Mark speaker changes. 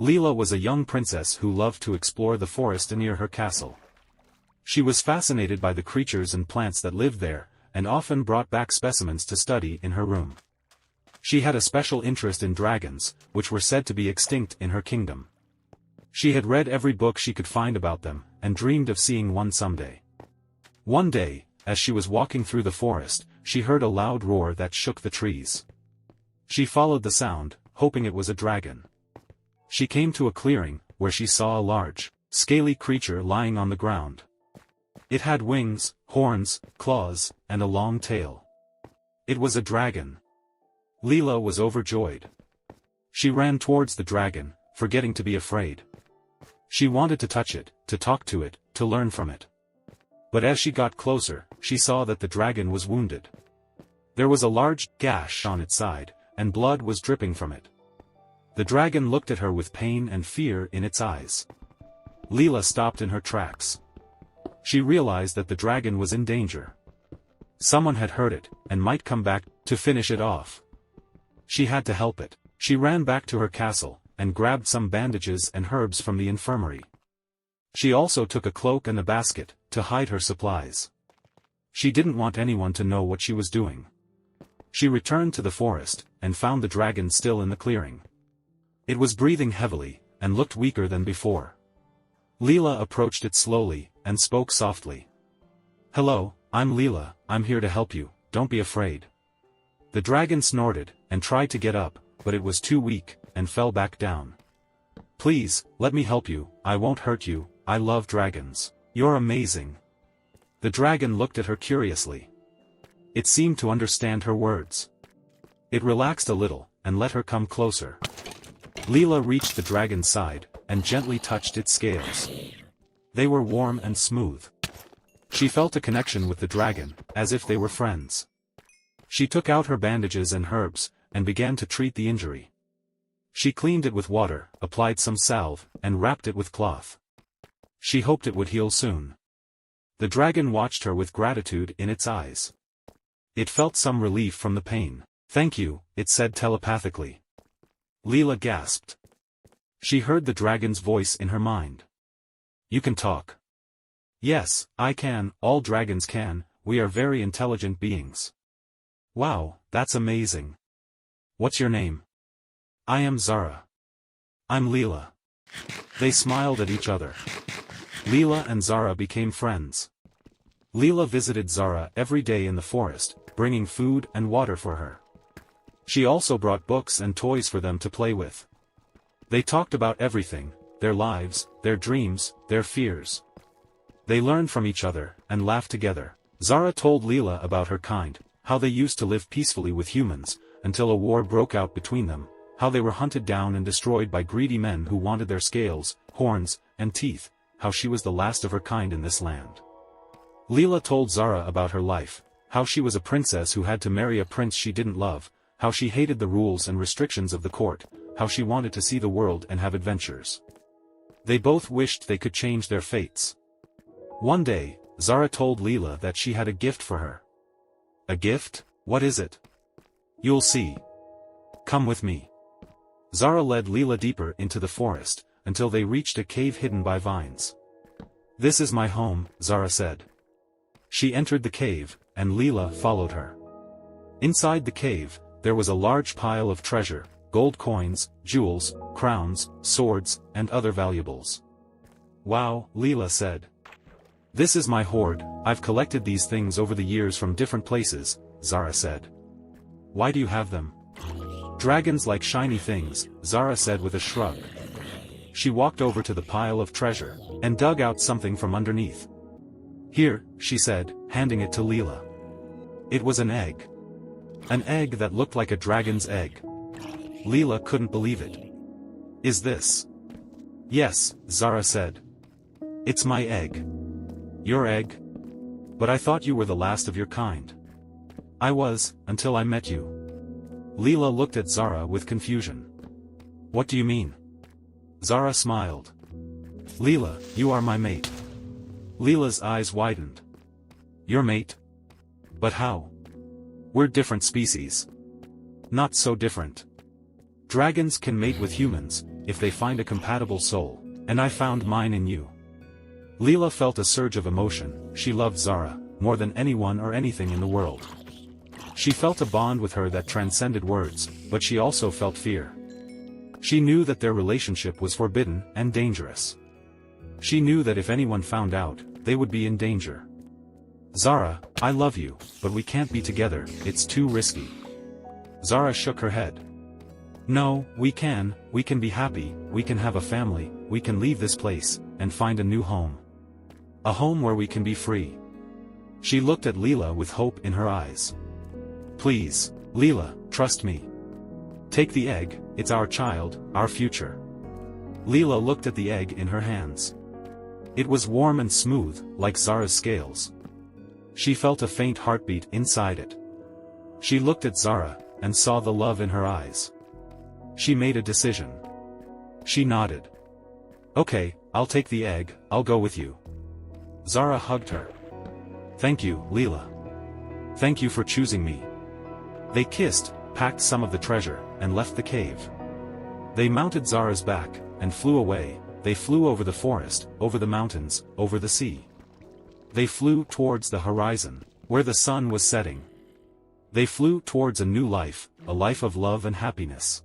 Speaker 1: Leela was a young princess who loved to explore the forest near her castle. She was fascinated by the creatures and plants that lived there, and often brought back specimens to study in her room. She had a special interest in dragons, which were said to be extinct in her kingdom. She had read every book she could find about them, and dreamed of seeing one someday. One day, as she was walking through the forest, she heard a loud roar that shook the trees. She followed the sound, hoping it was a dragon. She came to a clearing, where she saw a large, scaly creature lying on the ground. It had wings, horns, claws, and a long tail. It was a dragon. Leela was overjoyed. She ran towards the dragon, forgetting to be afraid. She wanted to touch it, to talk to it, to learn from it. But as she got closer, she saw that the dragon was wounded. There was a large gash on its side, and blood was dripping from it. The dragon looked at her with pain and fear in its eyes. Leela stopped in her tracks. She realized that the dragon was in danger. Someone had hurt it, and might come back to finish it off. She had to help it. She ran back to her castle, and grabbed some bandages and herbs from the infirmary. She also took a cloak and a basket, to hide her supplies. She didn't want anyone to know what she was doing. She returned to the forest, and found the dragon still in the clearing. It was breathing heavily, and looked weaker than before. Leela approached it slowly, and spoke softly. "Hello, I'm Leela, I'm here to help you, don't be afraid." The dragon snorted, and tried to get up, but it was too weak, and fell back down. "Please, let me help you, I won't hurt you, I love dragons. You're amazing." The dragon looked at her curiously. It seemed to understand her words. It relaxed a little, and let her come closer. Leela reached the dragon's side, and gently touched its scales. They were warm and smooth. She felt a connection with the dragon, as if they were friends. She took out her bandages and herbs, and began to treat the injury. She cleaned it with water, applied some salve, and wrapped it with cloth. She hoped it would heal soon. The dragon watched her with gratitude in its eyes. It felt some relief from the pain. "Thank you," it said telepathically. Leela gasped. She heard the dragon's voice in her mind. "You can talk." "Yes, I can, all dragons can, we are very intelligent beings." "Wow, that's amazing. What's your name?" "I am Zara." "I'm Leela." They smiled at each other. Leela and Zara became friends. Leela visited Zara every day in the forest, bringing food and water for her. She also brought books and toys for them to play with. They talked about everything, their lives, their dreams, their fears. They learned from each other, and laughed together. Zara told Leela about her kind, how they used to live peacefully with humans, until a war broke out between them, how they were hunted down and destroyed by greedy men who wanted their scales, horns, and teeth, how she was the last of her kind in this land. Leela told Zara about her life, how she was a princess who had to marry a prince she didn't love, how she hated the rules and restrictions of the court, how she wanted to see the world and have adventures. They both wished they could change their fates. One day, Zara told Leela that she had a gift for her. "A gift? What is it?" "You'll see. Come with me." Zara led Leela deeper into the forest, until they reached a cave hidden by vines. "This is my home," Zara said. She entered the cave, and Leela followed her. Inside the cave, there was a large pile of treasure, gold coins, jewels, crowns, swords, and other valuables. "Wow," Leela said. "This is my hoard, I've collected these things over the years from different places," Zara said. "Why do you have them?" "Dragons like shiny things," Zara said with a shrug. She walked over to the pile of treasure, and dug out something from underneath. "Here," she said, handing it to Leela. It was an egg. An egg that looked like a dragon's egg. Leela couldn't believe it. "Is this?" "Yes," Zara said. "It's my egg." "Your egg? But I thought you were the last of your kind." "I was, until I met you." Leela looked at Zara with confusion. "What do you mean?" Zara smiled. "Leela, you are my mate." Leela's eyes widened. "Your mate? But how? We're different species." "Not so different. Dragons can mate with humans, if they find a compatible soul, and I found mine in you. Leela felt a surge of emotion. She loved Zara, more than anyone or anything in the world. She felt a bond with her that transcended words, but she also felt fear. She knew that their relationship was forbidden and dangerous. She knew that if anyone found out, they would be in danger. Zara, I love you, but we can't be together, it's too risky. Zara shook her head. No, we can be happy, we can have a family, we can leave this place, and find a new home. A home where we can be free. She looked at Leela with hope in her eyes. Please, Leela, trust me. Take the egg, it's our child, our future. Leela looked at the egg in her hands. It was warm and smooth, like Zara's scales. She felt a faint heartbeat inside it. She looked at Zara, and saw the love in her eyes. She made a decision. She nodded. Okay, I'll take the egg, I'll go with you. Zara hugged her. Thank you, Leela. Thank you for choosing me. They kissed, packed some of the treasure, and left the cave. They mounted Zara's back, and flew away. They flew over the forest, over the mountains, over the sea. They flew towards the horizon, where the sun was setting. They flew towards a new life, a life of love and happiness.